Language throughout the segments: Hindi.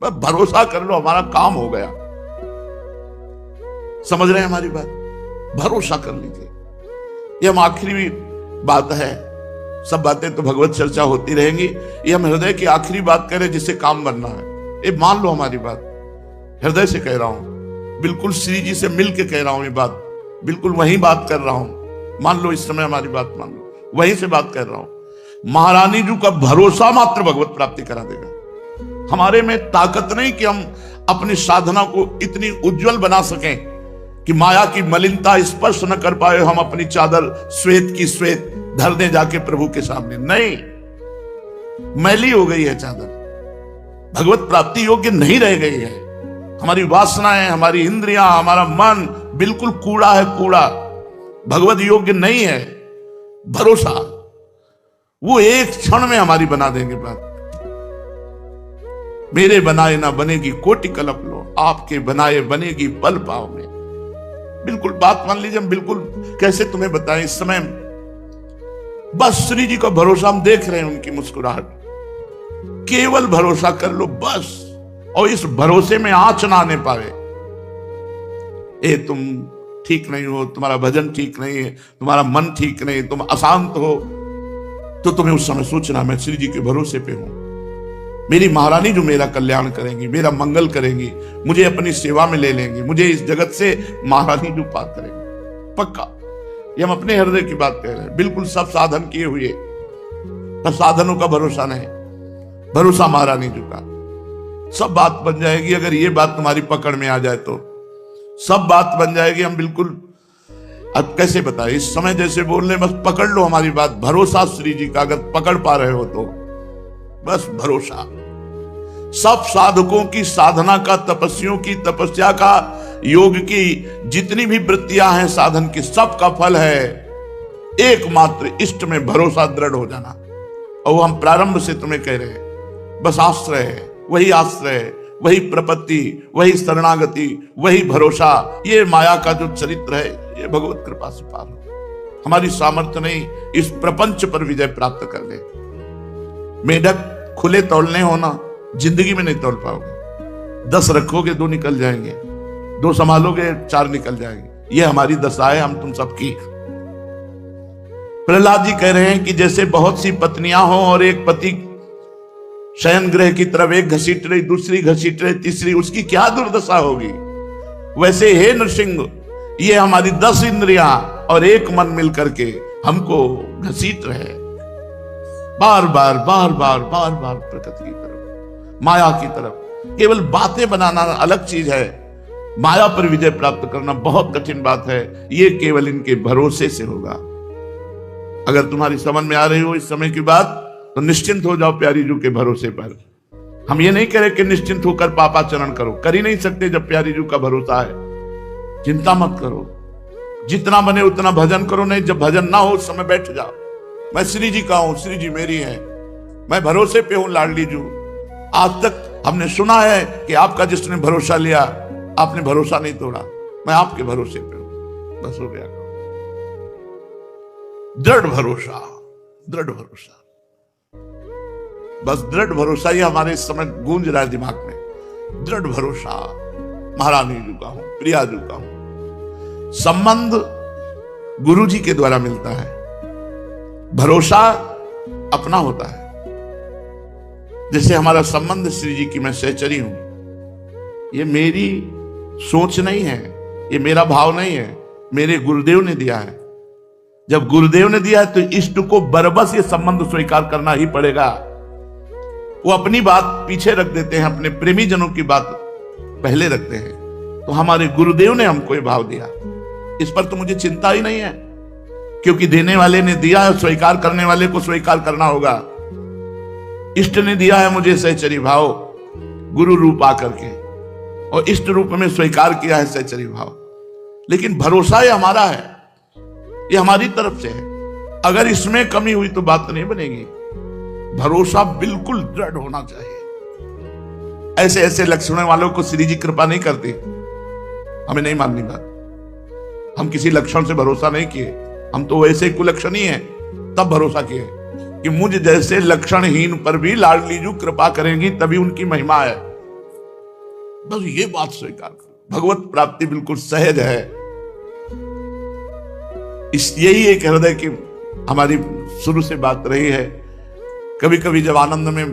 बस भरोसा कर लो, हमारा काम हो गया। समझ रहे हैं हमारी बात? भरोसा कर लीजिए। ये हम आखिरी बात है, सब बातें तो भगवत चर्चा होती रहेंगी, ये हम हृदय की आखिरी बात कह रहे हैं जिससे काम बनना है। ये मान लो हमारी बात, हृदय से कह रहा हूं, बिल्कुल श्री जी से मिल के कह रहा हूं, ये बात बिल्कुल वही बात कर रहा हूं। मान लो इस समय हमारी बात मान लो, वहीं से बात कर रहा हूं। महारानी जी का भरोसा मात्र भगवत प्राप्ति करा देगा। हमारे में ताकत नहीं कि हम अपनी साधना को इतनी उज्जवल बना सकें कि माया की मलिनता स्पर्श न कर पाए, हम अपनी चादर श्वेत की श्वेत धर दे जाके प्रभु के सामने। नहीं, मैली हो गई है चादर, भगवत प्राप्ति योग्य नहीं रह गई है। हमारी वासनाएं, हमारी इंद्रियां, हमारा मन बिल्कुल कूड़ा है, कूड़ा, भगवत योग्य नहीं है। भरोसा वो एक क्षण में हमारी बना देंगे बात। मेरे बनाए ना बनेगी कोटि कल्प लो, आपके बनाए बनेगी पल पाव में। बिल्कुल बात मान लीजिए। हम बिल्कुल कैसे तुम्हें बताएं इस समय, बस श्री जी का भरोसा हम देख रहे हैं, उनकी मुस्कुराहट, केवल भरोसा कर लो बस। और इस भरोसे में आंच ना आने पावे, ए तुम ठीक नहीं हो, तुम्हारा भजन ठीक नहीं है, तुम्हारा मन ठीक नहीं, तुम अशांत हो, तो तुम्हें उस समय सोचना मैं श्री जी के भरोसे पे हूं। मेरी महारानी जो मेरा कल्याण करेंगी, मेरा मंगल करेंगी, मुझे अपनी सेवा में ले लेंगी, मुझे इस जगत से महारानी जो पार करेंगी पक्का। ये हम अपने हृदय की बात कह रहे हैं। बिल्कुल सब साधन किए हुए, पर साधनों का भरोसा नहीं, भरोसा महारानी जी का। सब बात बन जाएगी अगर ये बात तुम्हारी पकड़ में आ जाए तो, सब बात बन जाएगी। हम बिल्कुल, अब कैसे बताए, इस समय जैसे बोल रहे, बस पकड़ लो हमारी बात। भरोसा श्री जी का अगर पकड़ पा रहे हो तो बस भरोसा। सब साधकों की साधना का, तपस्वियों की तपस्या का, योग की जितनी भी वृत्तियां हैं साधन की, सब का फल है एकमात्र इष्ट में भरोसा दृढ़ हो जाना। और वो हम प्रारंभ से तुम्हें कह रहे हैं, बस आश्रय है, वही आश्रय है, वही प्रपत्ति, वही शरणागति, वही भरोसा। ये माया का जो चरित्र है, ये भगवत कृपा से पार हो। हमारी सामर्थ्य नहीं इस प्रपंच पर विजय प्राप्त कर ले। मेढक खुले तौलने होना, जिंदगी में नहीं तौल पाओगे। 10 रखोगे 2 निकल जाएंगे, 2 संभालोगे 4 निकल जाएंगे। ये हमारी दशा है हम तुम सबकी। प्रहलाद जी कह रहे हैं कि जैसे बहुत सी पत्नियां हो और एक पति शयन गृह की तरफ एक घसीट रही, दूसरी घसीट रही, तीसरी, उसकी क्या दुर्दशा होगी, वैसे हे नृसिंह ये हमारी 10 इंद्रियां और एक मन मिलकर के हमको घसीट रहे बार बार बार बार बार बार प्रकृति की तरफ, माया की तरफ। केवल बातें बनाना अलग चीज है, माया पर विजय प्राप्त करना बहुत कठिन बात है। ये केवल इनके भरोसे से होगा। अगर तुम्हारी समझ में आ रही हो इस समय की बात, तो निश्चिंत हो जाओ प्यारी जू के भरोसे पर। हम ये नहीं कह रहे कि निश्चिंत होकर पापाचरण करो, कर ही नहीं सकते जब प्यारी जू का भरोसा है। चिंता मत करो, जितना बने उतना भजन करो। नहीं, जब भजन ना हो उस समय बैठ जाओ, मैं श्री जी का हूं, श्री जी मेरी है, मैं भरोसे पे हूं लाडली जू। आज तक हमने सुना है कि आपका जिसने भरोसा लिया, आपने भरोसा नहीं तोड़ा, मैं आपके भरोसे पे हूं। बस हो गया, दृढ़ भरोसा, दृढ़ भरोसा, बस दृढ़ भरोसा ही हमारे इस समय गूंज रहा है दिमाग में। दृढ़ भरोसा महारानी जी का हूं, प्रिया जी का हूं। संबंध गुरु जी के द्वारा मिलता है, भरोसा अपना होता है। जैसे हमारा संबंध श्री जी की, मैं सहचरी हूं, ये मेरी सोच नहीं है, ये मेरा भाव नहीं है, मेरे गुरुदेव ने दिया है। जब गुरुदेव ने दिया है तो इष्ट को बरबस ये संबंध स्वीकार करना ही पड़ेगा। वो अपनी बात पीछे रख देते हैं, अपने प्रेमी जनों की बात पहले रखते हैं। तो हमारे गुरुदेव ने हमको ये भाव दिया, इस पर तो मुझे चिंता ही नहीं है, क्योंकि देने वाले ने दिया है, स्वीकार करने वाले को स्वीकार करना होगा। इष्ट ने दिया है मुझे सहचरी भाव, गुरु रूप आकर के, और इष्ट रूप में स्वीकार किया है सहचरी भाव। लेकिन भरोसा ये हमारा है, ये हमारी तरफ से है। अगर इसमें कमी हुई तो बात नहीं बनेगी। भरोसा बिल्कुल दृढ़ होना चाहिए। ऐसे ऐसे लक्षणों वालों को श्री जी कृपा नहीं करती, हमें नहीं माननी बात। हम किसी लक्षण से भरोसा नहीं किए, हम तो वैसे कुलक्षण ही हैं, तब भरोसा किए कि मुझ जैसे लक्षणहीन पर भी लाडली जू कृपा करेंगी, तभी उनकी महिमा है। बस ये बात स्वीकार करो, भगवत प्राप्ति बिल्कुल सहज है। इस यही एक हृदय की हमारी शुरू से बात रही है। कभी कभी जब आनंद में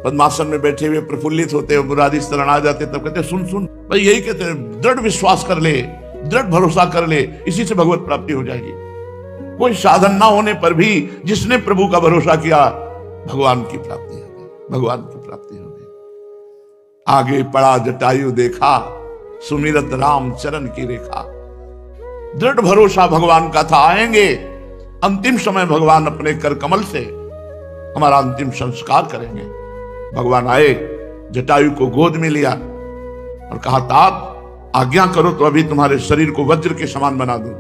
पद्मासन में बैठे हुए प्रफुल्लित होते हैं, मुरारी शरण आ जाते, तब कहते सुन सुन भाई, यही कहते हैं दृढ़ विश्वास कर ले, दृढ़ भरोसा कर ले, इसी से भगवत प्राप्ति हो जाएगी। कोई साधन ना होने पर भी जिसने प्रभु का भरोसा किया, भगवान की प्राप्ति हो गई, भगवान की प्राप्ति हो गई। आगे पड़ा जटायु देखा, सुमिरत राम चरण की रेखा। दृढ़ भरोसा भगवान का था, आएंगे अंतिम समय भगवान अपने कर कमल से हमारा अंतिम संस्कार करेंगे। भगवान आए, जटायु को गोद में लिया और कहा तात आज्ञा करो तो अभी तुम्हारे शरीर को वज्र के समान बना दूं।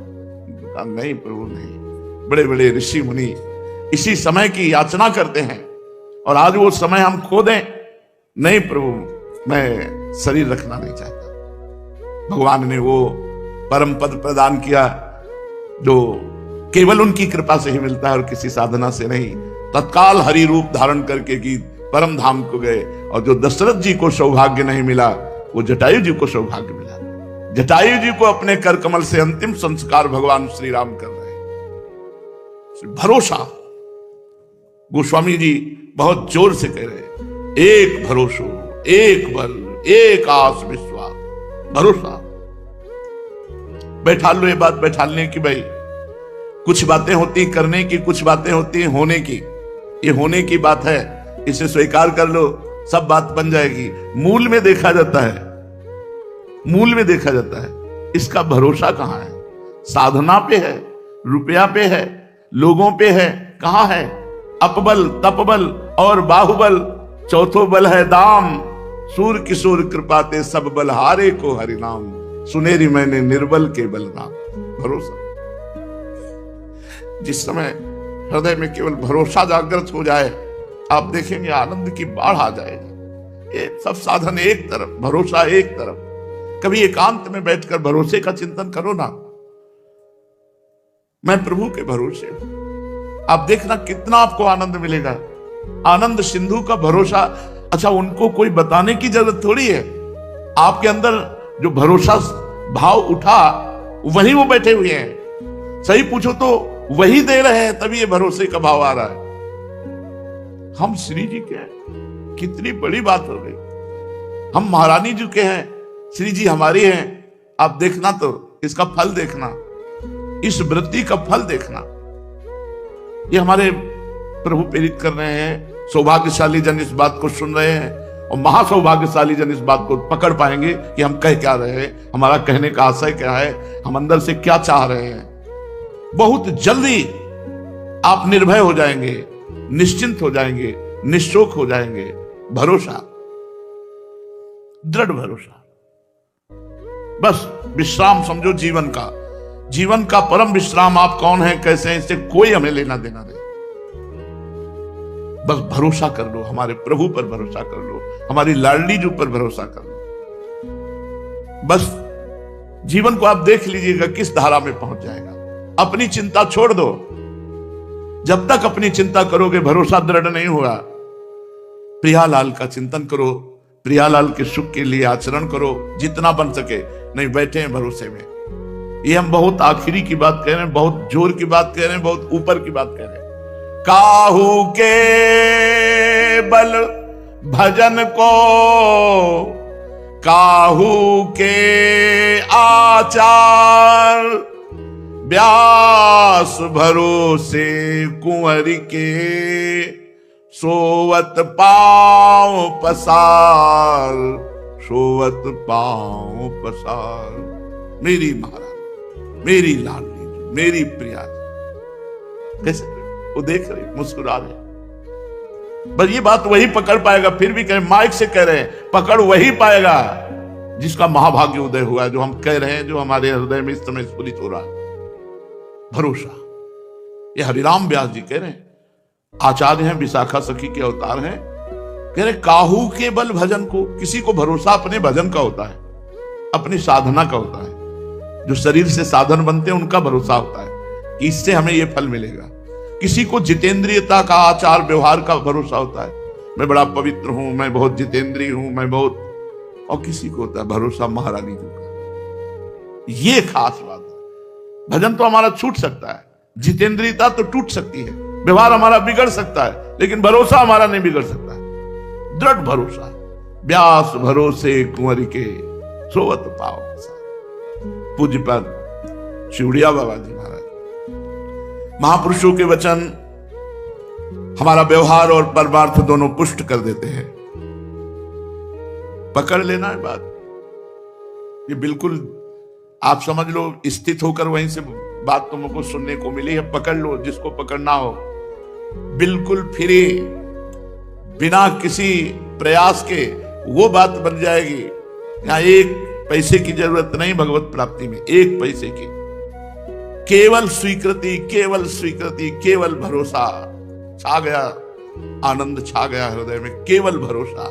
कहा नहीं प्रभु नहीं। बड़े बड़े ऋषि मुनि इसी समय की याचना करते हैं और आज वो समय हम खो दें। नहीं प्रभु, मैं शरीर रखना नहीं चाहता। भगवान ने वो परम पद प्रदान किया जो केवल उनकी कृपा से ही मिलता है और किसी साधना से नहीं। तत्काल हरि रूप धारण करके की परम धाम को गए और जो दशरथ जी को सौभाग्य नहीं मिला, वो जटायु जी को सौभाग्य मिला। जटायु जी को अपने कर कमल से अंतिम संस्कार भगवान श्री राम कर रहे हैं। भरोसा, गोस्वामी जी बहुत जोर से कह रहे हैं, एक भरोसो, एक बल, एक आस विश्वास, भरोसा। बैठा लो ये बात बैठालने की, भाई कुछ बातें होती करने की, कुछ बातें होती होने की। ये होने की बात है, इसे स्वीकार कर लो, सब बात बन जाएगी। मूल में देखा जाता है, मूल में देखा जाता है। इसका भरोसा कहां है? साधना पे है, रुपया पे है, लोगों पे है, कहां है? अपबल, तपबल और बाहुबल, चौथो बल है दाम। सूर किशोर कृपाते सब बल हारे को हरिनाम। सुनेरी मैंने निर्बल के बल नाम। भरोसा, जिस समय हृदय में केवल भरोसा जागृत हो जाए, आप देखेंगे आनंद की बाढ़ आ जाएगी। ये सब साधन एक तरफ, भरोसा एक तरफ। कभी एकांत में बैठकर भरोसे का चिंतन करो ना, मैं प्रभु के भरोसे हूं। आप देखना कितना आपको आनंद मिलेगा। आनंद सिंधु का भरोसा, अच्छा उनको कोई बताने की जरूरत थोड़ी है। आपके अंदर जो भरोसा भाव उठा, वही वो बैठे हुए हैं। सही पूछो तो वही दे रहे हैं, तभी ये भरोसे का भाव आ रहा है। हम श्री जी के हैं, कितनी बड़ी बात हो गई। हम महारानी जी के हैं, श्री जी हमारी हैं। आप देखना तो इसका फल देखना, इस वृत्ति का फल देखना। ये हमारे प्रभु प्रेरित कर रहे हैं। सौभाग्यशाली जन इस बात को सुन रहे हैं और महासौभाग्यशाली जन इस बात को पकड़ पाएंगे कि हम कह क्या रहे हैं, हमारा कहने का आशय क्या है, हम अंदर से क्या चाह रहे हैं। बहुत जल्दी आप निर्भय हो जाएंगे, निश्चिंत हो जाएंगे, निश्चोक हो जाएंगे। भरोसा, दृढ़ भरोसा। बस विश्राम समझो जीवन का। जीवन का परम विश्राम आप कौन है, कैसे हैं, इससे कोई हमें लेना देना नहीं। बस भरोसा कर लो, हमारे प्रभु पर भरोसा कर लो, हमारी लाडली जी पर भरोसा कर लो। बस जीवन को आप देख लीजिएगा किस धारा में पहुंच जाएगा। अपनी चिंता छोड़ दो। जब तक अपनी चिंता करोगे, भरोसा दृढ़ नहीं होगा। प्रियालाल का चिंतन करो, प्रियालाल के सुख के लिए आचरण करो जितना बन सके। नहीं बैठे हैं भरोसे में। ये हम बहुत आखिरी की बात कह रहे हैं, बहुत जोर की बात कह रहे हैं, बहुत ऊपर की बात कह रहे हैं। काहू के बल भजन को, काहू के आचार, व्यास भरोसे कुंवर के, सोवत पांव पसार, सोवत पांव पसार। मेरी महाराज, मेरी लाडली, मेरी प्रिया। कैसे वो देख रहे, मुस्कुरा रहे। बस ये बात वही पकड़ पाएगा। फिर भी कह माइक से कह रहे हैं, पकड़ वही पाएगा जिसका महाभाग्य उदय हुआ है, जो हम कह रहे हैं, जो हमारे हृदय में इस समय स्फुरित हो रहा है। भरोसा। ये हरिराम व्यास जी कह रहे हैं, आचार्य हैं, विशाखा सखी के अवतार हैं। कह रहे काहू के बल भजन को। किसी को भरोसा अपने भजन का होता है, अपनी साधना का होता है। जो शरीर से साधन बनते हैं उनका भरोसा होता है कि इससे हमें यह फल मिलेगा। किसी को जितेंद्रियता का, आचार व्यवहार का भरोसा होता है। मैं बड़ा पवित्र हूं, मैं बहुत जितेंद्रिय हूं, मैं बहुत और किसी को होता है भरोसा महारानी जी का। ये खास बात है। भजन तो हमारा छूट सकता है, जितेंद्रियता तो टूट सकती है, व्यवहार हमारा बिगड़ सकता है, लेकिन भरोसा हमारा नहीं बिगड़ सकता। दृढ़ भरोसा, व्यास भरोसे कुंवर के सोवत पाओ। पूज्यपाद शिवड़िया बाबा जी महाराज। महापुरुषों के वचन हमारा व्यवहार और परमार्थ दोनों पुष्ट कर देते हैं। पकड़ लेना है बात, ये बिल्कुल आप समझ लो, स्थित होकर वहीं से बात तुमको सुनने को मिली है। पकड़ लो जिसको पकड़ना हो, बिल्कुल फ्री, बिना किसी प्रयास के वो बात बन जाएगी। यहां एक पैसे की जरूरत नहीं भगवत प्राप्ति में, एक पैसे की, केवल स्वीकृति, केवल स्वीकृति, केवल भरोसा। छा गया आनंद, छा गया हृदय में, केवल भरोसा।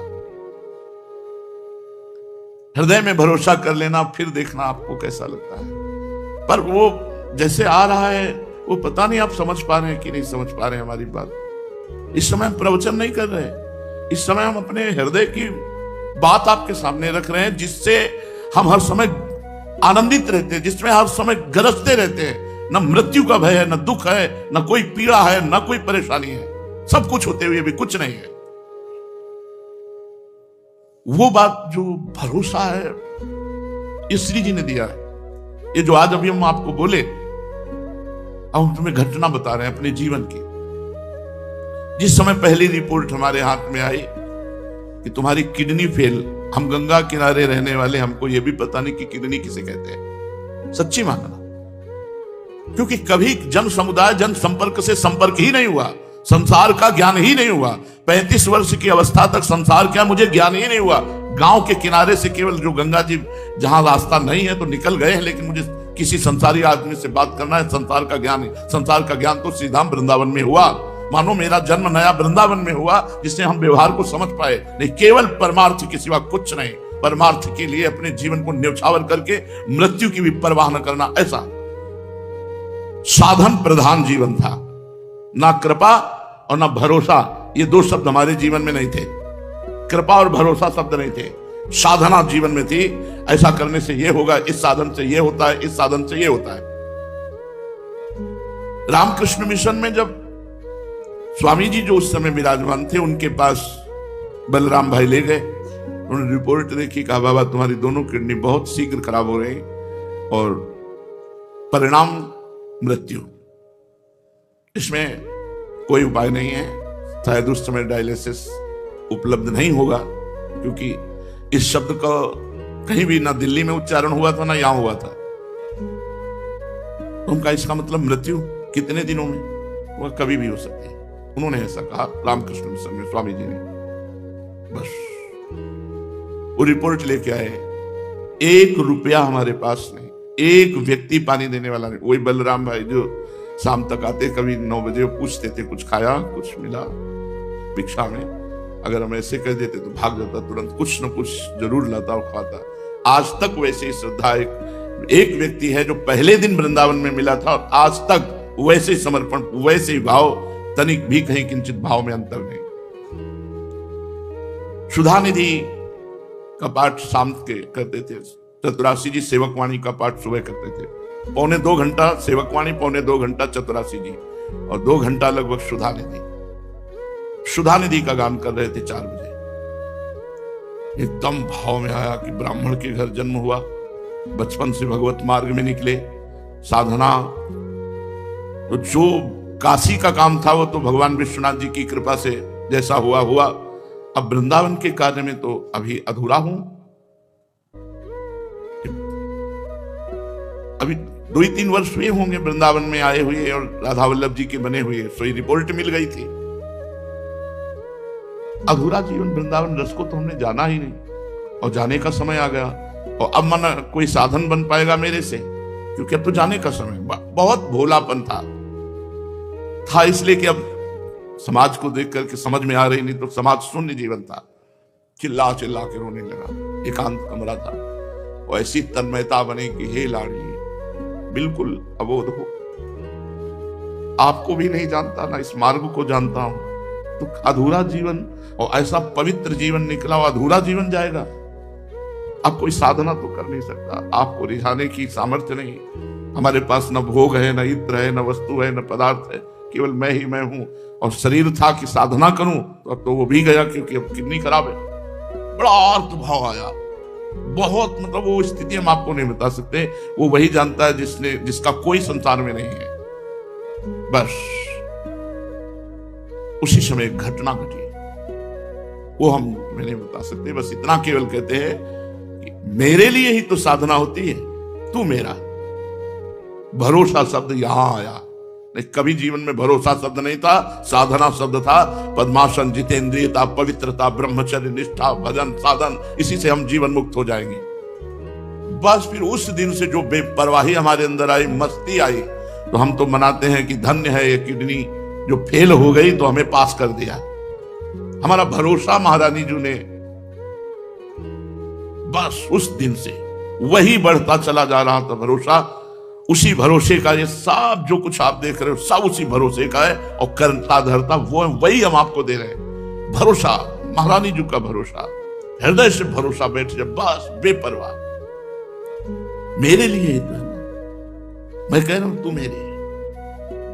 हृदय में भरोसा कर लेना, फिर देखना आपको कैसा लगता है। पर वो जैसे आ रहा है वो पता नहीं आप समझ पा रहे हैं कि नहीं समझ पा रहे हैं हमारी बात। इस समय हम प्रवचन नहीं कर रहे, इस समय हम अपने हृदय की बात आपके सामने रख रहे हैं, जिससे हम हर समय आनंदित रहते हैं, जिसमें हर समय गरजते रहते हैं। न मृत्यु का भय है, न दुख है, न कोई पीड़ा है, न कोई परेशानी है। सब कुछ होते हुए भी कुछ नहीं है। वो बात जो भरोसा है, ये श्री जी ने दिया है। ये जो आज अभी हम आपको बोले, अब हम तुम्हें घटना बता रहे हैं अपने जीवन की। जिस समय पहली रिपोर्ट हमारे हाथ में आई कि तुम्हारी किडनी फेल, हम गंगा किनारे रहने वाले, हमको यह भी पता नहीं कि किडनी किसे कहते हैं। सच्ची मानना, क्योंकि कभी जन समुदाय, जन संपर्क से संपर्क ही नहीं हुआ, संसार का ज्ञान ही नहीं हुआ। 35 वर्ष की अवस्था तक संसार क्या मुझे ज्ञान ही नहीं हुआ। गांव के किनारे से केवल जो गंगा जी, जहां रास्ता नहीं है तो निकल गए हैं, लेकिन मुझे किसी संसारी आदमी से बात करना है, संसार का ज्ञान है। संसार का ज्ञान तो श्रीधाम वृंदावन में हुआ। मानो मेरा जन्म नया वृंदावन में हुआ, जिससे हम व्यवहार को समझ पाए। नहीं, केवल परमार्थ के सिवा कुछ नहीं। परमार्थ के लिए अपने जीवन को न्यौछावर करके मृत्यु की भी परवाह न करना, ऐसा साधन प्रधान जीवन था। ना कृपा और ना भरोसा, ये दो शब्द हमारे जीवन में नहीं थे। कृपा और भरोसा शब्द नहीं थे, साधना जीवन में थी। ऐसा करने से ये होगा, इस साधन से ये होता है, इस साधन से ये होता है। रामकृष्ण मिशन में जब स्वामी जी जो उस समय विराजमान थे, उनके पास बलराम भाई ले गए। उन्होंने रिपोर्ट देखी, कहा बाबा तुम्हारी दोनों किडनी बहुत शीघ्र खराब हो रही और परिणाम मृत्यु, इसमें कोई उपाय नहीं है। शायद उस समय डायलिसिस उपलब्ध नहीं होगा, क्योंकि इस शब्द का कहीं भी ना दिल्ली में उच्चारण हुआ था, ना यहां हुआ था। तो उनका इसका मतलब मृत्यु कितने दिनों में, वह कभी भी हो सकती है। उन्होंने ऐसा कहा रामकृष्ण मिशन में स्वामी जी ने। बस वो रिपोर्ट लेके आए, 1 रुपया हमारे पास नहीं, एक व्यक्ति पानी देने वाला नहीं। वही बलराम भाई जो शाम तक आते, कभी 9 बजे पूछते थे कुछ खाया, कुछ मिला भिक्षा में। अगर हम ऐसे कह देते तो भाग जाता, तुरंत कुछ न कुछ जरूर लाता और खाता। आज तक वैसे ही श्रद्धा एक व्यक्ति है जो पहले दिन वृंदावन में मिला था, और आज तक वैसे ही समर्पण, वैसे ही भाव, तनिक भी कहीं किंचित भाव में अंतर नहीं। सुधा निधि का पाठ शाम के करते थे, चतुरासी जी सेवकवाणी का पाठ सुबह करते थे। 1.25 घंटा सेवकवाणी, 1.25 घंटा चतुरासी जी, और 2 घंटा लगभग सुधा निधि। सुधा निधि का गान कर रहे थे 4 बजे। एकदम भाव में आया कि ब्राह्मण के घर जन्म हुआ, बचपन से भगवत मार्ग में निकले, साधना, तो जो काशी का काम था वो तो भगवान विश्वनाथ जी की कृपा से जैसा हुआ हुआ। अब वृंदावन के कार्य में तो अभी अधूरा हूं। अभी 2-3 वर्ष हुए होंगे वृंदावन में आए हुए और राधा वल्लभ जी के बने हुए, सोई रिपोर्ट मिल गई थी। अधूरा जीवन वृंदावन रस को तो हमने जाना ही नहीं, और जाने का समय आ गया। और अब मन कोई साधन बन पाएगा मेरे से, क्योंकि अब तो जाने का समय। बहुत भोलापन था, इसलिए कि अब समाज को देख करके समझ में आ रही, नहीं तो समाज शून्य जीवन था। चिल्ला चिल्ला के रोने लगा, एकांत कमरा था, और ऐसी तन्मयता बने कि हे लाड़ी बिल्कुल अबोध हो, आपको भी नहीं जानता, ना इस मार्ग को जानता हूं। तो अधूरा जीवन, और ऐसा पवित्र जीवन निकला, और अधूरा जीवन जाएगा। अब कोई साधना तो कर नहीं सकता, आपको रिझाने की सामर्थ्य नहीं। हमारे पास न भोग है, न इत्र है, न वस्तु है, न पदार्थ है, केवल मैं ही मैं हूं। और शरीर था कि साधना करूं, तो अब तो वो भी गया, क्योंकि अब किडनी खराब है। बड़ा अर्थ भाव आया, बहुत, मतलब वो स्थिति हम आपको नहीं बता सकते। वो वही जानता है जिसका कोई संसार में नहीं है। बस उसी समय एक घटना घटी, वो हम नहीं बता सकते। बस इतना केवल कहते हैं कि मेरे लिए ही तो साधना होती है, तू मेरा। भरोसा शब्द यहां आया, नहीं कभी जीवन में भरोसा शब्द नहीं था, साधना शब्द था। पद्मासन, जितेंद्रियता, पवित्रता, ब्रह्मचर्य, निष्ठा, भजन, साधन, इसी से हम जीवन मुक्त हो जाएंगे। बस फिर उस दिन से जो बेपरवाही हमारे अंदर आई, मस्ती आई, तो हम तो मनाते हैं कि धन्य है ये किडनी जो फेल हो गई तो हमें पास कर दिया। हमारा भरोसा महारानी जी ने, बस उस दिन से वही बढ़ता चला जा रहा था भरोसा। उसी भरोसे का ये सब जो कुछ आप देख रहे हो सब उसी भरोसे का है, और करता धरता वो वही हम आपको दे रहे हैं। भरोसा, महारानी जी का भरोसा, हृदय से भरोसा बैठ जाए, बस बेपरवाह। मेरे लिए इतना, मैं कह रहा हूं तू मेरे,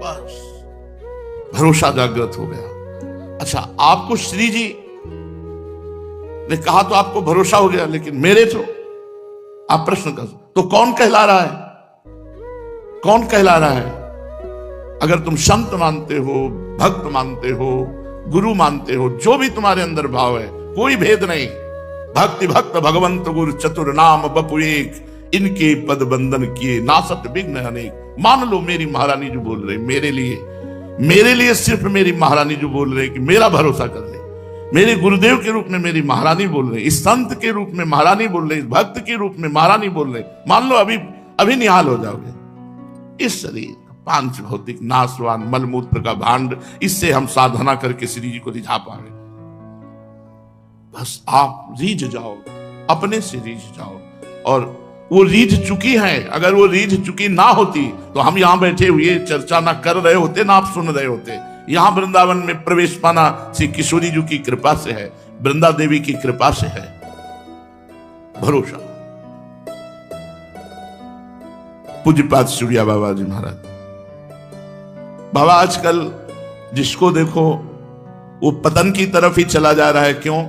बस भरोसा जागृत हो गया। अच्छा, आपको श्री जी ने कहा तो आपको भरोसा हो गया, लेकिन मेरे तो आप प्रश्न कर, तो कौन कहला रहा है? कौन कहला रहा है? अगर तुम संत मानते हो, भक्त मानते हो, गुरु मानते हो, जो भी तुम्हारे अंदर भाव है, कोई भेद नहीं। भक्ति भक्त भगवंत गुरु चतुर नाम बपु एक, इनके पद बंधन किए नासत विघ्न अनेक। मान लो मेरी महारानी जो बोल रही, मेरे लिए सिर्फ मेरी महारानी जो बोल रहे कि मेरा भरोसा कर ले, मेरे गुरुदेव के रूप में मेरी महारानी बोल रहे, इस संत के रूप में महारानी बोल रहे, इस भक्त के रूप में महारानी बोल रहे, मान लो अभी निहाल हो जाओगे। इस शरीर पांच भौतिक नाशवान मलमूत्र का भांड, इससे हम साधना करके श्री जी को रिझा पाएंगे। बस आप रीझ जाओ, अपने से रीझ जाओ। और वो रीझ चुकी है, अगर वो रीझ चुकी ना होती तो हम यहां बैठे हुए चर्चा ना कर रहे होते, ना आप सुन रहे होते। यहां वृंदावन में प्रवेश पाना श्री किशोरी जी की कृपा से है, वृंदा देवी की कृपा से है। भरोसा। पूज्यपाद सूर्या बाबा जी महाराज, बाबा आजकल जिसको देखो वो पतन की तरफ ही चला जा रहा है। क्यों?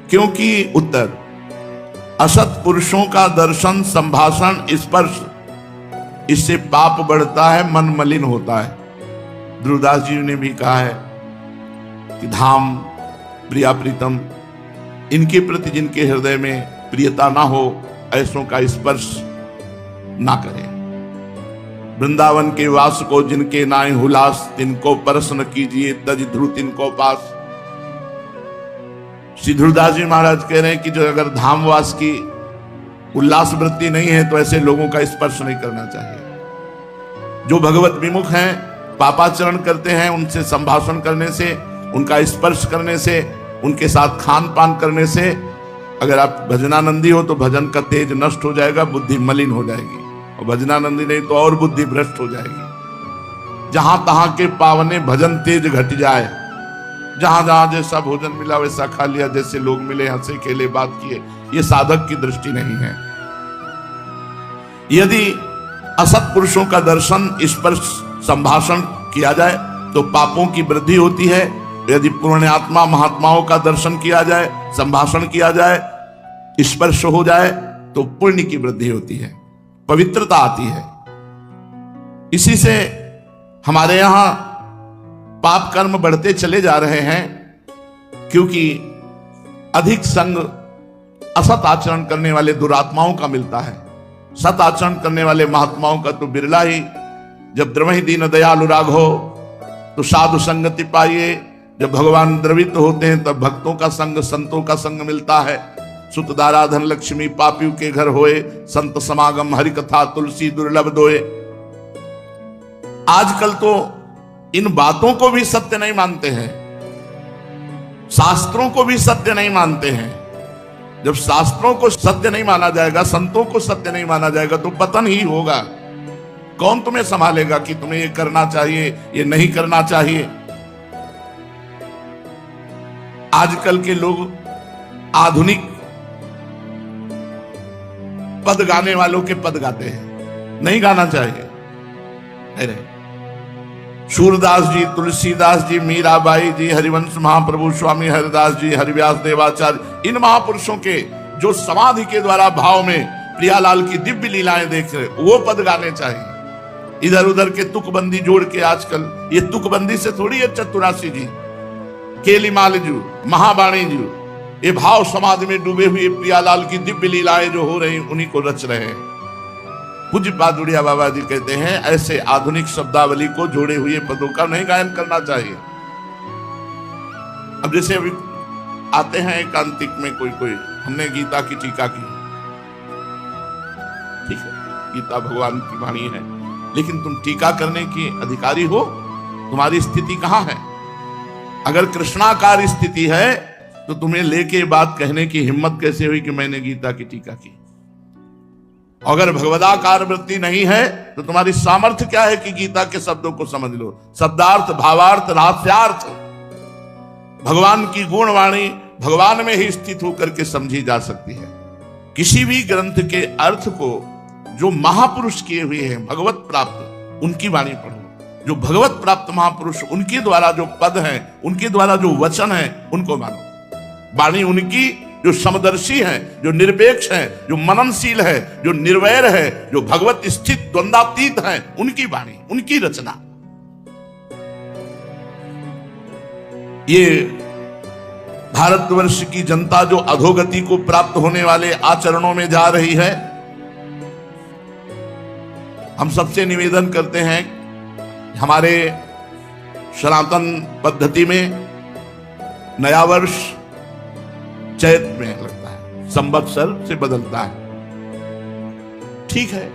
क्योंकि उत्तर, असत पुरुषों का दर्शन, संभाषण, स्पर्श, इससे पाप बढ़ता है, मन मलिन होता है। ध्रुवदास जी ने भी कहा है कि धाम प्रिया प्रीतम, इनके प्रति जिनके हृदय में प्रियता ना हो, ऐसों का स्पर्श ना करें। वृंदावन के वास को जिनके नाय हुलास, तिनको परस न कीजिए, तज ध्रुव तिनको पास। श्री ध्रुवदास जी महाराज कह रहे हैं कि जो अगर धामवास की उल्लास वृत्ति नहीं है तो ऐसे लोगों का स्पर्श नहीं करना चाहिए। जो भगवत विमुख हैं, पापाचरण करते हैं, उनसे संभाषण करने से, उनका स्पर्श करने से, उनके साथ खान पान करने से, अगर आप भजनानंदी हो तो भजन का तेज नष्ट हो जाएगा, बुद्धि मलिन हो जाएगी, और भजनानंदी नहीं तो और बुद्धि भ्रष्ट हो जाएगी। जहां तहां के पावने भजन तेज घट जाए, जहां जहां जैसा भोजन मिला वैसा खा लिया, जैसे लोग मिले हंसे खेले बात किए, ये साधक की दृष्टि नहीं है। यदि असत पुरुषों का दर्शन, स्पर्श, संभाषण किया जाए तो पापों की वृद्धि होती है। यदि पुण्यात्मा महात्माओं का दर्शन किया जाए, संभाषण किया जाए, स्पर्श हो जाए तो पुण्य की वृद्धि होती है, पवित्रता आती है। इसी से हमारे यहां पाप कर्म बढ़ते चले जा रहे हैं, क्योंकि अधिक संग असत आचरण करने वाले दुरात्माओं का मिलता है। सत आचरण करने वाले महात्माओं का तो बिरला ही। जब द्रवहि दीन दयालु राघो तो साधु संगति पाइए। जब भगवान द्रवित होते हैं तब भक्तों का संग, संतों का संग मिलता है। सुत दारा धन लक्ष्मी पापियों के घर होए, संत समागम हरि कथा तुलसी दुर्लभ दोए। आजकल तो इन बातों को भी सत्य नहीं मानते हैं, शास्त्रों को भी सत्य नहीं मानते हैं। जब शास्त्रों को सत्य नहीं माना जाएगा, संतों को सत्य नहीं माना जाएगा, तो पतन ही होगा। कौन तुम्हें संभालेगा कि तुम्हें ये करना चाहिए, ये नहीं करना चाहिए। आजकल के लोग आधुनिक पद गाने वालों के पद गाते हैं, नहीं गाना चाहिए। अरे सूरदास जी, तुलसीदास जी, मीराबाई जी, हरिवंश महाप्रभु स्वामी हरिदास जी, हरिव्यास देवाचार्य, इन महापुरुषों के जो समाधि के द्वारा भाव में प्रियालाल की दिव्य लीलाएं देख रहे, वो पद गाने चाहिए। इधर उधर के तुकबंदी जोड़ के, आजकल ये तुकबंदी से थोड़ी है चतुरासी जी, केलीमाल जी, महावाणी जी, ये भाव समाधि में डूबे हुए प्रियालाल की दिव्य लीलाएं जो हो रही उन्हीं को रच रहे हैं। पूज्य पादुड़िया बाबा जी कहते हैं ऐसे आधुनिक शब्दावली को जोड़े हुए पदों का नहीं गायन करना चाहिए। अब जैसे अभी आते हैं एकांतिक में कोई हमने गीता की टीका की, ठीक है, गीता भगवान की वाणी है, लेकिन तुम टीका करने की अधिकारी हो, तुम्हारी स्थिति कहां है? अगर कृष्णाकार स्थिति है तो तुम्हें लेके बात कहने की हिम्मत कैसे हुई कि मैंने गीता की टीका की? अगर भगवदाकार वृत्ति नहीं है तो तुम्हारी सामर्थ्य क्या है कि गीता के शब्दों को समझ लो? शब्दार्थ, भावार्थ, रहस्यार्थ, भगवान की गुणवाणी भगवान में ही स्थित होकर के समझी जा सकती है। किसी भी ग्रंथ के अर्थ को जो महापुरुष किए हुए हैं, भगवत प्राप्त, उनकी वाणी पढ़ो। जो भगवत प्राप्त महापुरुष, उनके द्वारा जो पद हैं, उनके द्वारा जो वचन हैं, उनको मानो। वाणी उनकी जो समदर्शी है, जो निरपेक्ष है, जो मननशील है, जो निर्वैर है, जो भगवत स्थित द्वंद्वातीत है, उनकी वाणी, उनकी रचना। ये भारतवर्ष की जनता जो अधोगति को प्राप्त होने वाले आचरणों में जा रही है, हम सबसे निवेदन करते हैं, हमारे सनातन पद्धति में नया वर्ष चैत में लगता है, संवत्सर से बदलता है। ठीक है,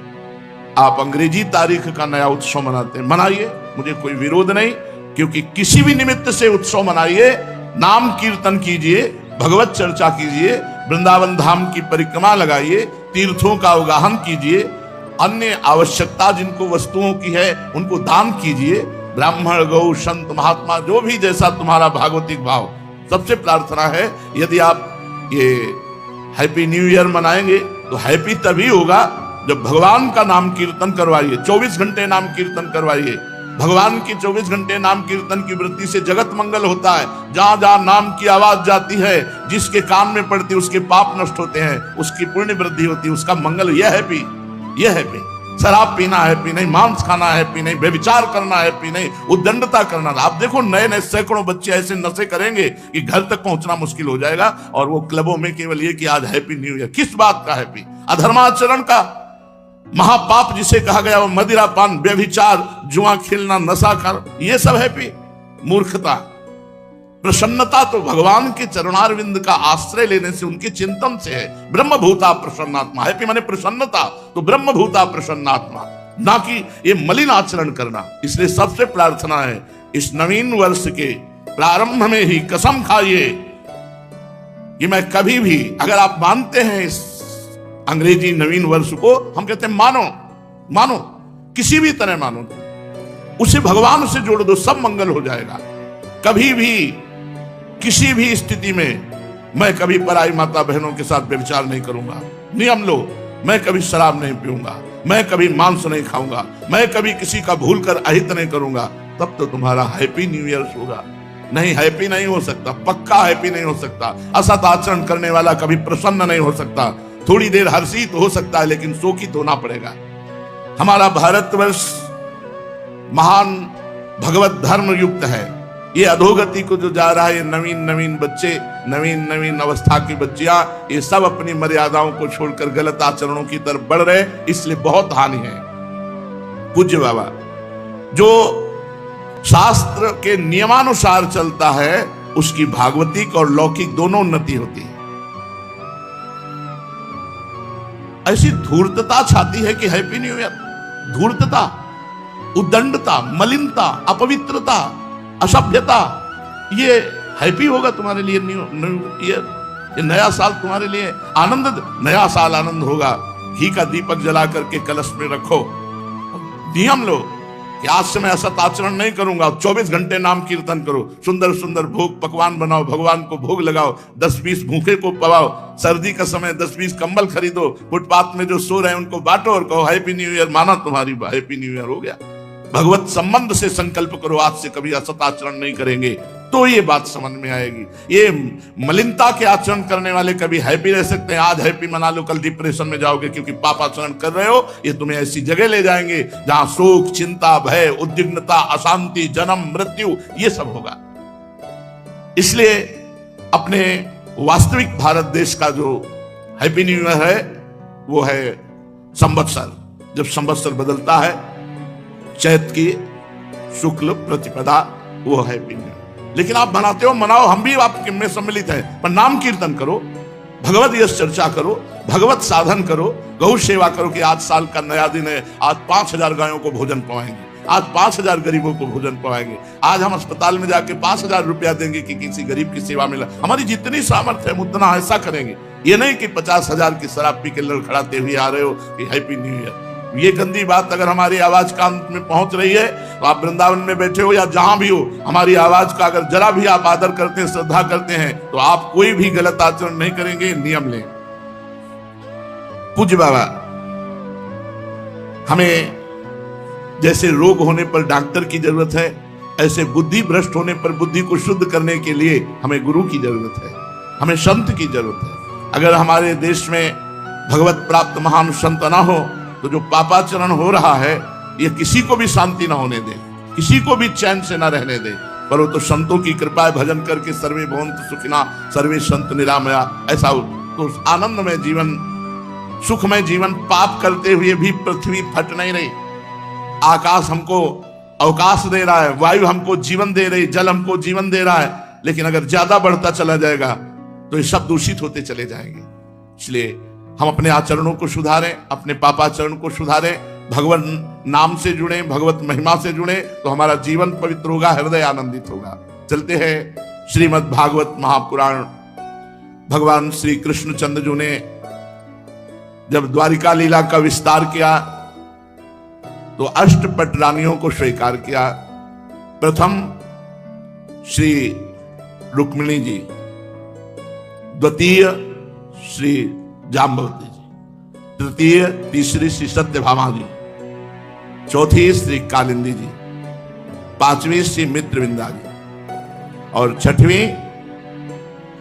आप अंग्रेजी तारीख का नया उत्सव मनाते हैं, मनाइए, मुझे कोई विरोध नहीं, क्योंकि किसी भी निमित्त से उत्सव मनाइए, नाम कीर्तन कीजिए, भगवत चर्चा कीजिए, वृंदावन धाम की परिक्रमा लगाइए, तीर्थों का अवगाहन कीजिए, अन्य आवश्यकता जिनको वस्तुओं की है उनको दान कीजिए। ब्राह्मण, गौ, संत, महात्मा, जो भी जैसा तुम्हारा भागवतिक भाव। सबसे प्रार्थना है, यदि आप ये हैप्पी न्यू ईयर मनाएंगे तो हैप्पी तभी होगा जब भगवान का नाम कीर्तन करवाइए, 24 घंटे नाम कीर्तन करवाइए। भगवान की 24 घंटे नाम कीर्तन की वृत्ति से जगत मंगल होता है। जहां जहां नाम की आवाज जाती है, जिसके कान में पड़ती है उसके पाप नष्ट होते हैं, उसकी पुण्य वृद्धि होती है, उसका मंगल। यह हैप्पी, यह हैप्पी। शराब पीना हैप्पी नहीं, मांस खाना हैप्पी नहीं, व्यभिचार करना हैप्पी नहीं, उद्दंडता करना। आप देखो नए नए सैकड़ों बच्चे ऐसे नशे करेंगे कि घर तक पहुंचना मुश्किल हो जाएगा, और वो क्लबों में केवल ये कि आज हैप्पी न्यू ईयर। किस बात का हैप्पी? अधर्माचरण का महापाप जिसे कहा गया, वो मदिरा पान, व्यभिचार, जुआ खेलना, नशा कर, ये सब हैप्पी? मूर्खता। प्रसन्नता तो भगवान के चरणारविंद का आश्रय लेने से, उनके चिंतन से है। ब्रह्मभूता प्रसन्नात्मा, हैप्पी माने प्रसन्नता, तो ब्रह्मभूता प्रसन्नात्मा, ना कि ये मलिन आचरण करना। इसलिए सबसे प्रार्थना है, इस नवीन वर्ष के प्रारंभ में ही कसम खाइए कि मैं कभी भी, अगर आप मानते हैं इस अंग्रेजी नवीन वर्ष को, हम कहते हैं मानो, मानो, किसी भी तरह मानो, उसे भगवान से जोड़ दो, सब मंगल हो जाएगा। कभी भी किसी भी स्थिति में मैं कभी पराई माता बहनों के साथ व्यभिचार नहीं करूंगा। नियम लो, मैं कभी शराब नहीं पीऊंगा, मैं कभी मांस नहीं खाऊंगा, मैं कभी किसी का भूल कर अहित नहीं करूंगा। तब तो तुम्हारा हैप्पी न्यू ईयर होगा। नहीं, हैप्पी नहीं हो सकता, पक्का हैप्पी नहीं हो सकता। असत आचरण करने वाला कभी प्रसन्न नहीं हो सकता। थोड़ी देर हर्षित हो सकता है, लेकिन शोकित होना पड़ेगा। हमारा भारतवर्ष महान भगवत धर्म युक्त है। ये अधोगति को जो जा रहा है, ये नवीन नवीन बच्चे, नवीन नवीन अवस्था की बच्चियां, ये सब अपनी मर्यादाओं को छोड़कर गलत आचरणों की तरफ बढ़ रहे, इसलिए बहुत हानि है। पूज्य बाबा, जो शास्त्र के नियमानुसार चलता है, उसकी भागवतिक और लौकिक दोनों उन्नति होती है। ऐसी धूर्तता छाती है कि हैप्पी न्यू ईयर, धूर्तता, उद्दंडता, मलिनता, अपवित्रता, असभ्यता, ये हैप्पी होगा तुम्हारे लिए न्यू ईयर? ये नया साल तुम्हारे लिए आनंद, नया साल आनंद होगा। घी का दीपक जला करके कलश में रखो, नियम लो, कि आज से मैं असत आचरण नहीं करूंगा, 24 घंटे नाम कीर्तन करो, सुंदर सुंदर भोग पकवान बनाओ, भगवान को भोग लगाओ, 10-20 भूखे को पवाओ, सर्दी का समय 10-20 कंबल खरीदो, फुटपाथ में जो सो रहे हैं उनको बांटो और कहो हैप्पी न्यू ईयर, माना तुम्हारी हैप्पी न्यू ईयर हो गया। भगवत संबंध से संकल्प करो, आज से कभी असत आचरण नहीं करेंगे, तो ये बात समझ में आएगी। ये मलिनता के आचरण करने वाले कभी हैप्पी रह सकते हैं, आज हैप्पी मना लो, कल डिप्रेशन में जाओगे, क्योंकि पाप आचरण कर रहे हो। ये तुम्हें ऐसी जगह ले जाएंगे जहां शोक, चिंता, भय, उद्विग्नता, अशांति, जन्म, मृत्यु, ये सब होगा। इसलिए अपने वास्तविक भारत देश का जो हैप्पी न्यू ईयर है वो है संवत्सर। जब संवत्सर बदलता है, चैत की शुक्ल प्रतिपदा, वो हैप्पी न्यू ईयर। लेकिन आप मनाते हो, मनाओ, हम भी आपके में सम्मिलित हैं, पर नाम कीर्तन करो, भगवत यश चर्चा करो, भगवत साधन करो, गौ सेवा करो कि आज साल का नया दिन है, आज 5000 गायों को भोजन पवाएंगे, आज 5000 गरीबों को भोजन पवाएंगे, आज हम अस्पताल में जाके 5000 रुपया देंगे कि किसी गरीब की सेवा मिला। हमारी जितनी सामर्थ्य है उतना ऐसा करेंगे। ये नहीं कि 50,000 की शराब पी के लड़खड़ाते हुए आ रहे हो कि हैप्पी न्यू ईयर। ये गंदी बात अगर हमारी आवाज कान में पहुंच रही है, तो आप वृंदावन में बैठे हो या जहां भी हो, हमारी आवाज का अगर जरा भी आप आदर करते हैं, श्रद्धा करते हैं, तो आप कोई भी गलत आचरण नहीं करेंगे। नियम लें। पूज्य बाबा, हमें जैसे रोग होने पर डॉक्टर की जरूरत है, ऐसे बुद्धि भ्रष्ट होने पर बुद्धि को शुद्ध करने के लिए हमें गुरु की जरूरत है, हमें संत की जरूरत है। अगर हमारे देश में भगवत प्राप्त महान संत ना हो, तो जो पापाचरण हो रहा है ये किसी को भी शांति ना होने दे, किसी को भी चैन से ना रहने दे। पर वो तो संतों की कृपा है, भजन करके सर्वे भवन्तु सुखिनः सर्वे संत निरामया, ऐसा तो उस आनंदमय जीवन, सुखमय जीवन पाप करते हुए भी पृथ्वी फट नहीं रही। आकाश हमको अवकाश दे रहा है, वायु हमको जीवन दे रही, जल हमको जीवन दे रहा है, लेकिन अगर ज्यादा बढ़ता चला जाएगा तो ये सब दूषित होते चले जाएंगे। इसलिए हम अपने आचरणों को सुधारें, अपने पापाचरण को सुधारें, भगवान नाम से जुड़े, भगवत महिमा से जुड़े, तो हमारा जीवन पवित्र होगा, हृदय आनंदित होगा। चलते हैं श्रीमद् भागवत महापुराण। भगवान श्री कृष्णचंद्र जी ने जब द्वारिका लीला का विस्तार किया तो अष्टपट रानियों को स्वीकार किया। प्रथम श्री रुक्मिणी जी, द्वितीय श्री जाम्बवती जी, तृतीय तीसरी श्री सत्यभामा जी, चौथी श्री कालिंदी जी, पांचवी श्री मित्रविंदा जी, और छठवीं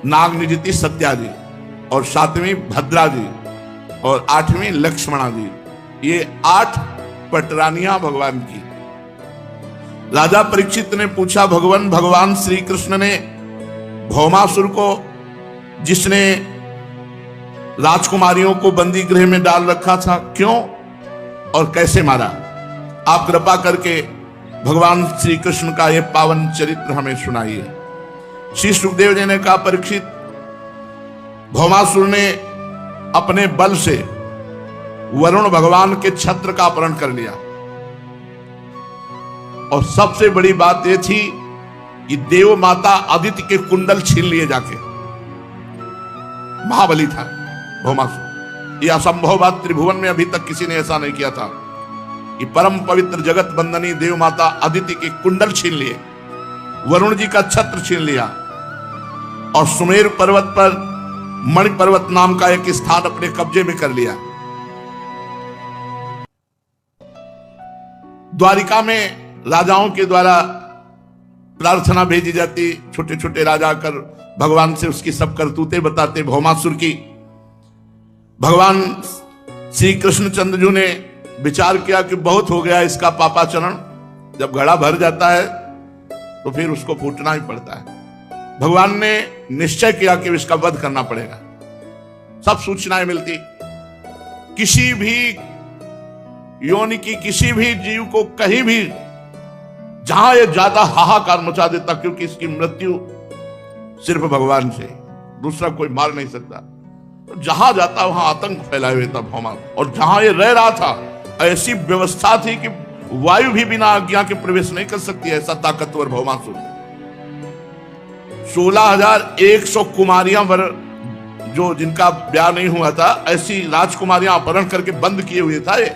नागनिजिति सत्या जी, और सातवीं भद्रा जी, और आठवीं लक्ष्मणा जी। ये 8 पटरानियां भगवान की। राजा परीक्षित ने पूछा, भगवान श्री कृष्ण ने भौमासुर को, जिसने राजकुमारियों को बंदी गृह में डाल रखा था, क्यों और कैसे मारा? आप कृपा करके भगवान श्री कृष्ण का यह पावन चरित्र हमें सुनाइए। श्री सुखदेव जी ने कहा, परीक्षित, भौमासुर ने अपने बल से वरुण भगवान के छत्र का अपहरण कर लिया, और सबसे बड़ी बात यह थी कि देव माता अदिति के कुंडल छीन लिए जाके। महाबली था भौमासुर। यह असंभव बात त्रिभुवन में अभी तक किसी ने ऐसा नहीं किया था कि परम पवित्र जगत बंदनी देव माता अदिति के कुंडल छीन लिए, वरुण जी का छत्र छीन लिया, और सुमेरु पर्वत पर मणि पर्वत नाम का एक स्थान अपने कब्जे में कर लिया। द्वारिका में राजाओं के द्वारा प्रार्थना भेजी जाती, छोटे छोटे राजा कर भगवान से उसकी सब करतूतें बताते भौमासुर की। भगवान श्री कृष्णचंद्र जी ने विचार किया कि बहुत हो गया इसका पापाचरण, जब घड़ा भर जाता है तो फिर उसको फूटना ही पड़ता है। भगवान ने निश्चय किया कि इसका वध करना पड़ेगा। सब सूचनाएं मिलती, किसी भी योनि की किसी भी जीव को कहीं भी जहां ये ज्यादा हाहाकार मचा देता, क्योंकि इसकी मृत्यु सिर्फ भगवान से, दूसरा कोई मार नहीं सकता। जहां जाता वहां आतंक फैलाए हुए था भौमा, और जहां ये रह रहा था ऐसी व्यवस्था थी कि वायु भी बिना आज्ञा के प्रवेश नहीं कर सकती, ऐसा ताकतवर भौमासुर। 16,100 कुमारियां जो जिनका ब्याह नहीं हुआ था, ऐसी राजकुमारियां अपहरण करके बंद किए हुए था ये।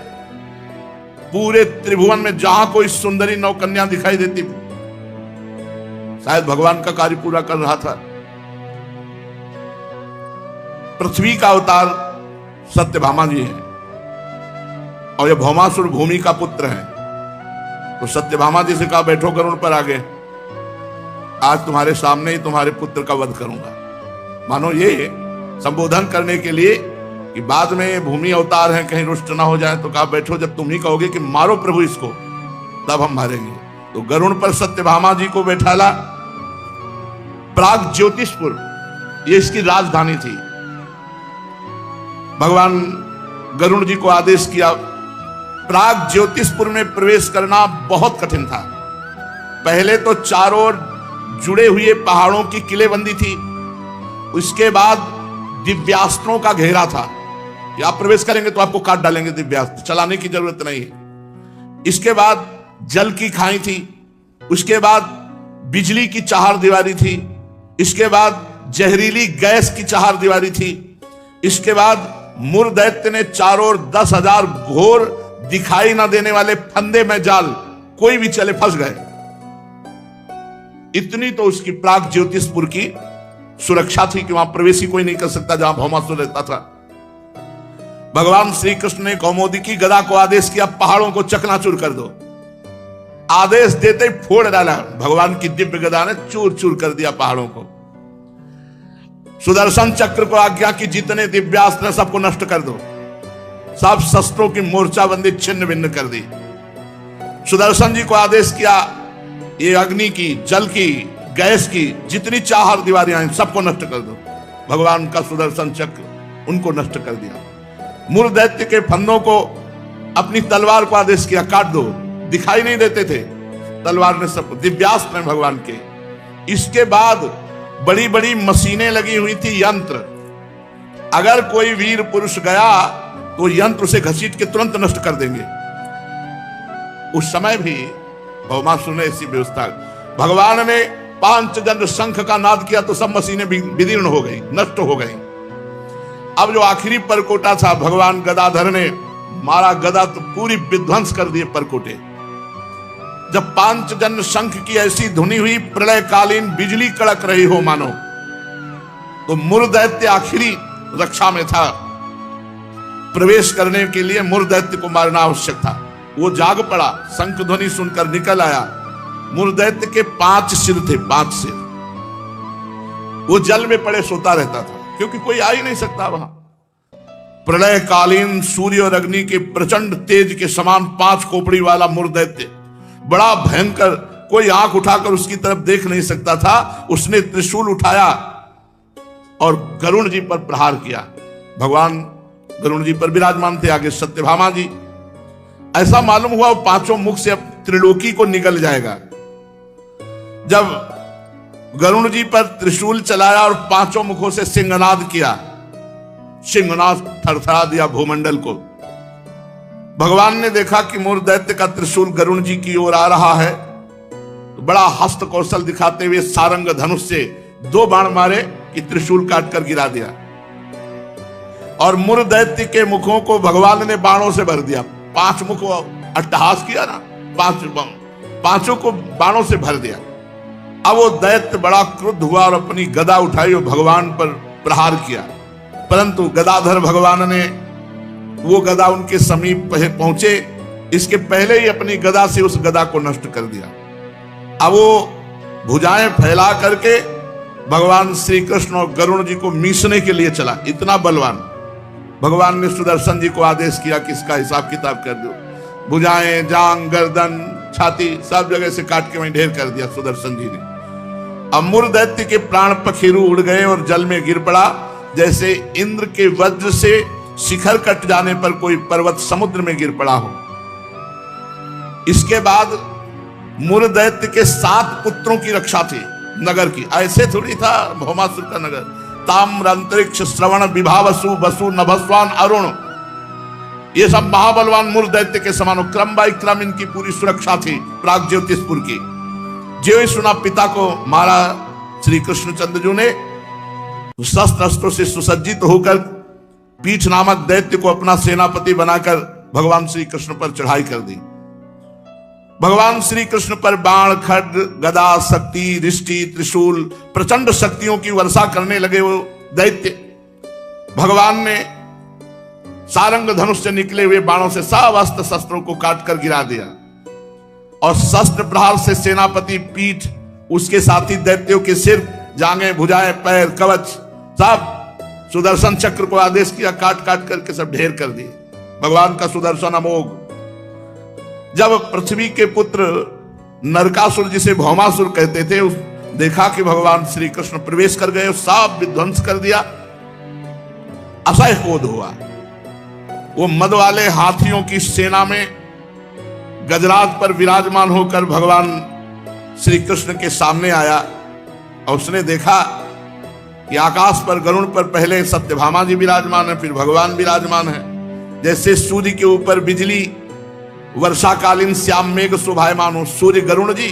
पूरे त्रिभुवन में जहां कोई सुंदरी नौकन्या दिखाई देती, शायद भगवान का कार्य पूरा कर रहा था। पृथ्वी का अवतार सत्यभामा जी है और ये भौमासुर भूमि का पुत्र है। तो सत्यभामा जी से कहा बैठो गरुड़ पर आगे, आज तुम्हारे सामने ही तुम्हारे पुत्र का वध करूंगा। मानो ये संबोधन करने के लिए कि बाद में भूमि अवतार है, कहीं रुष्ट ना हो जाए। तो कहा बैठो, जब तुम ही कहोगे कि मारो प्रभु इसको, तब हम मारेंगे। तो गरुड़ पर सत्यभामा जी को बैठाला। प्राग ज्योतिषपुर ये इसकी राजधानी थी। भगवान गरुड़ जी को आदेश किया। प्राग ज्योतिषपुर में प्रवेश करना बहुत कठिन था। पहले तो चारों ओर जुड़े हुए पहाड़ों की किलेबंदी थी, उसके बाद दिव्यास्त्रों का घेरा था कि आप प्रवेश करेंगे तो आपको काट डालेंगे, दिव्यास्त्र चलाने की जरूरत नहीं है। इसके बाद जल की खाई थी, उसके बाद बिजली की चार दीवारी थी, इसके बाद जहरीली गैस की चार दीवारी थी, इसके बाद मुर दैत्य ने चारों ओर 10,000 घोर दिखाई ना देने वाले फंदे में जाल, कोई भी चले फंस गए। इतनी तो उसकी प्राग ज्योतिषपुर की सुरक्षा थी कि वहां प्रवेश ही कोई नहीं कर सकता जहां भौमासुर रहता था। भगवान श्री कृष्ण ने कौमोदकी गदा को आदेश किया, पहाड़ों को चकनाचूर कर दो। आदेश देते ही फोड़ डाला। भगवान की दिव्य गदा ने चूर चूर कर दिया पहाड़ों को। सुदर्शन चक्र को आज्ञा की, जितने दिव्यास्त्र सबको नष्ट कर दो। सब शस्त्रों की मोर्चाबंदी छिन्न भिन्न कर दी। सुदर्शन जी को आदेश किया, ये अग्नि की, जल की, गैस की जितनी चार दीवारियां हैं सबको नष्ट कर दो। भगवान का सुदर्शन चक्र उनको नष्ट कर दिया। मूल दैत्य के फंदों को अपनी तलवार को आदेश किया, काट दो। दिखाई नहीं देते थे, तलवार ने सब दिव्यास्त्र हैं भगवान के। इसके बाद बड़ी बड़ी मशीनें लगी हुई थी, यंत्र। अगर कोई वीर पुरुष गया तो यंत्र उसे घसीट के तुरंत नष्ट कर देंगे। उस समय भी भौमासुर ने ऐसी व्यवस्था। भगवान ने 5 जन शंख का नाद किया तो सब मशीनें विदीर्ण हो गई, नष्ट हो गई। अब जो आखिरी परकोटा था, भगवान गदाधर ने मारा, गदा तो पूरी विध्वंस कर दिए परकोटे। जब 5 जन शंख की ऐसी धुनी हुई, प्रलयकालीन बिजली कड़क रही हो मानो, तो मुर दैत्य आखिरी रक्षा में था। प्रवेश करने के लिए मुर दैत्य को मारना आवश्यक था। वो जाग पड़ा, शंख ध्वनि सुनकर निकल आया। मुर दैत्य के 5 सिर थे, 5 सिर। वो जल में पड़े सोता रहता था, क्योंकि कोई आ ही नहीं सकता वहां। प्रलयकालीन सूर्य और अग्नि के प्रचंड तेज के समान 5 खोपड़ी वाला मुर दैत्य, बड़ा भयंकर, कोई आंख उठाकर उसकी तरफ देख नहीं सकता था। उसने त्रिशूल उठाया और गरुड़ जी पर प्रहार किया। भगवान गरुड़ जी पर विराजमान थे, आगे सत्यभामा जी। ऐसा मालूम हुआ वो 5 मुख से अब त्रिलोकी को निकल जाएगा। जब गरुड़ जी पर त्रिशूल चलाया और 5 मुखों से सिंहनाद किया, सिंहनाद थरथरा दिया भूमंडल को। भगवान ने देखा कि मूर दैत्य का त्रिशूल गरुड़ जी की ओर आ रहा है, तो बड़ा हस्त कौशल दिखाते हुए सारंग धनुष से 2 बाण मारे कि त्रिशूल काटकर गिरा दिया। और मूर दैत्य के मुखों को भगवान ने बाणों से भर दिया। 5 मुख अट्टहास किया ना, 5 को बाणों से भर दिया। अब वो दैत्य बड़ा क्रुद्ध हुआ और अपनी गदा उठाई और भगवान पर प्रहार किया। परंतु गदाधर भगवान ने वो गदा उनके समीप पहुंचे, इसके पहले ही अपनी गदा से उस गदा को नष्ट कर दिया। अब वो भुजाएं फैला करके भगवान श्री कृष्ण और गरुड़ जी को मीसने के लिए चला। इतना बलवान। भगवान ने सुदर्शन जी को आदेश किया कि इसका हिसाब किताब कर दो। भुजाएं, जांग, गर्दन, छाती सब जगह से काट के वहीं ढेर कर दिया सुदर्शन जी ने। अब मूर दैत्य के प्राण पखेरु उड़ गए और जल में गिर पड़ा, जैसे इंद्र के वज्र से शिखर कट जाने पर कोई पर्वत समुद्र में गिर पड़ा हो। इसके बाद मूर दैत्य के 7 पुत्रों की रक्षा थी नगर की। ऐसे थोड़ी था भौमासुर का नगर। ताम्र, अंतरिक्ष, श्रवण, विभावसु, वसु, नभस्वान, अरुण, ये सब महाबलवान मूर दैत्य के समान। क्रम बाई क्रम इनकी पूरी सुरक्षा थी प्राग ज्योतिषपुर की। जो ही सुना पिता को मारा श्री कृष्णचंद्र जी ने, शस्त्र अस्त्रों से सुसज्जित होकर पीठ नामक दैत्य को अपना सेनापति बनाकर भगवान श्री कृष्ण पर चढ़ाई कर दी। भगवान श्री कृष्ण पर बाण, खड्ग, गदा, शक्ति, रिष्टि, त्रिशूल, प्रचंड शक्तियों की वर्षा करने लगे वो दैत्य। भगवान ने सारंग धनुष से निकले हुए बाणों से सब अस्त्र शस्त्रों को काट कर गिरा दिया और शस्त्र प्रहार से सेनापति, पीठ, उसके साथी दैत्यों के सिर, जांघें, भुजाएं, पैर, कवच सब सुदर्शन चक्र को आदेश किया काट काट करके सब ढेर कर दिए। भगवान का सुदर्शन अमोघ। जब पृथ्वी के पुत्र नरकासुर, जिसे भौमासुर कहते थे, देखा कि भगवान श्री कृष्ण प्रवेश कर गए, सब विध्वंस कर दिया, असह्य क्रोध हुआ। वो मद वाले हाथियों की सेना में गजराज पर विराजमान होकर भगवान श्री कृष्ण के सामने आया और उसने देखा कि आकाश पर गरुड़ पर पहले सत्यभामा जी विराजमान है, फिर भगवान विराजमान है। जैसे सूर्य के ऊपर बिजली, वर्षाकालीन श्याम मेघ शोभायमान हो, सूर्य गरुड़ जी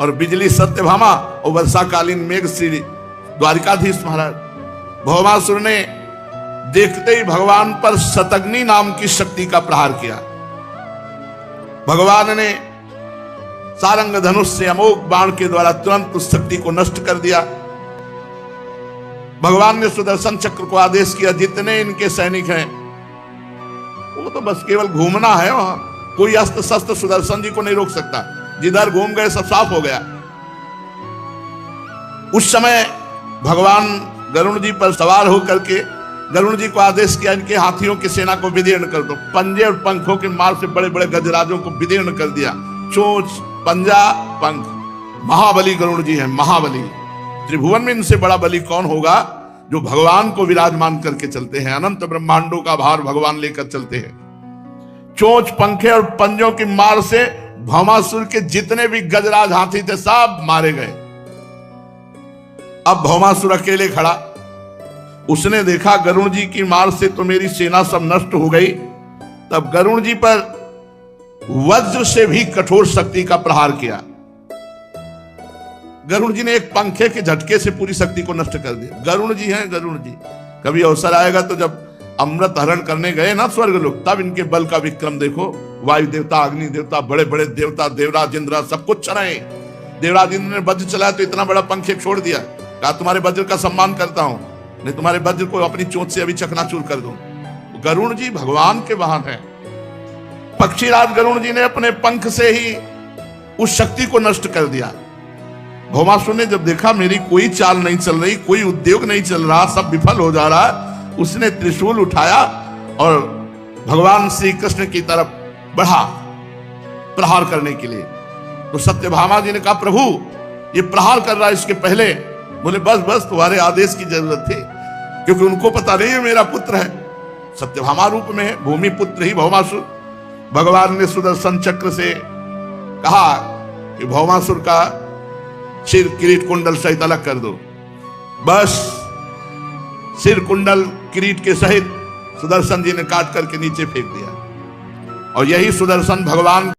और बिजली सत्यभामा और वर्षाकालीन मेघ श्री द्वारिकाधीश महाराज। भौमासुर ने देखते ही भगवान पर शतग्नि नाम की शक्ति का प्रहार किया। भगवान ने सारंग धनुष से अमोघ बाण के द्वारा तुरंत उस शक्ति को नष्ट कर दिया। भगवान ने सुदर्शन चक्र को आदेश किया, जितने इनके सैनिक हैं वो तो बस केवल घूमना है, वहां कोई अस्त्र शस्त्र सुदर्शन जी को नहीं रोक सकता। जिधर घूम गए सब साफ हो गया। उस समय भगवान गरुड़ जी पर सवार होकर के गरुड़ जी को आदेश किया, इनके हाथियों की सेना को विदीर्ण कर दो। पंजे और पंखों के मार से बड़े बड़े गजराजों को विदीर्ण कर दिया। चोंच, पंजा, पंख। महाबली गरुड़ जी हैं, महाबली। त्रिभुवन में इनसे बड़ा बली कौन होगा, जो भगवान को विराजमान करके चलते हैं। अनंत ब्रह्मांडों का भार भगवान लेकर चलते हैं। चोंच, पंखे और पंजों की मार से भौमासुर के जितने भी गजराज हाथी थे सब मारे गए। अब भौमासुर अकेले खड़ा। उसने देखा गरुड़ जी की मार से तो मेरी सेना सब नष्ट हो गई। तब गरुड़ जी पर वज्र से भी कठोर शक्ति का प्रहार किया। गरुड़ जी ने एक पंखे के झटके से पूरी शक्ति को नष्ट कर दिया। गरुड़ जी हैं, गरुड़ जी। कभी अवसर आएगा तो जब अमृत हरण करने गए ना स्वर्ग लोग, तब इनके बल का विक्रम देखो। वायु देवता, अग्नि देवता, बड़े बड़े देवता, देवराज इंद्र सब कुछ चलाए। देवराज इंद्र ने वज्र चलाया तो इतना बड़ा पंखे छोड़ दिया, कहा तुम्हारे वज्र का सम्मान करता हूं, नहीं तुम्हारे वज्र को अपनी चोंच से अभी चकनाचूर कर दूं। गरुड़ जी भगवान के वाहन हैं। पक्षीराज गरुड़ जी ने अपने पंख से ही उस शक्ति को नष्ट कर दिया। भौमासुर ने जब देखा मेरी कोई चाल नहीं चल रही, कोई उद्योग नहीं चल रहा, सब विफल हो जा रहा, उसने त्रिशूल उठाया और भगवान श्री कृष्ण की तरफ बढ़ा प्रहार करने के लिए। तो सत्यभामा जी ने कहा प्रभु ये प्रहार कर रहा है, इसके पहले बोले बस बस तुम्हारे आदेश की जरूरत थी, क्योंकि उनको पता नहीं है मेरा पुत्र है। सत्यभामा रूप में है, भूमि पुत्र ही भौमासुर। भगवान ने सुदर्शन चक्र से कहा कि भौमासुर का सिर किरीट कुंडल सहित अलग कर दो। बस सिर कुंडल किरीट के सहित सुदर्शन जी ने काट करके नीचे फेंक दिया। और यही सुदर्शन भगवान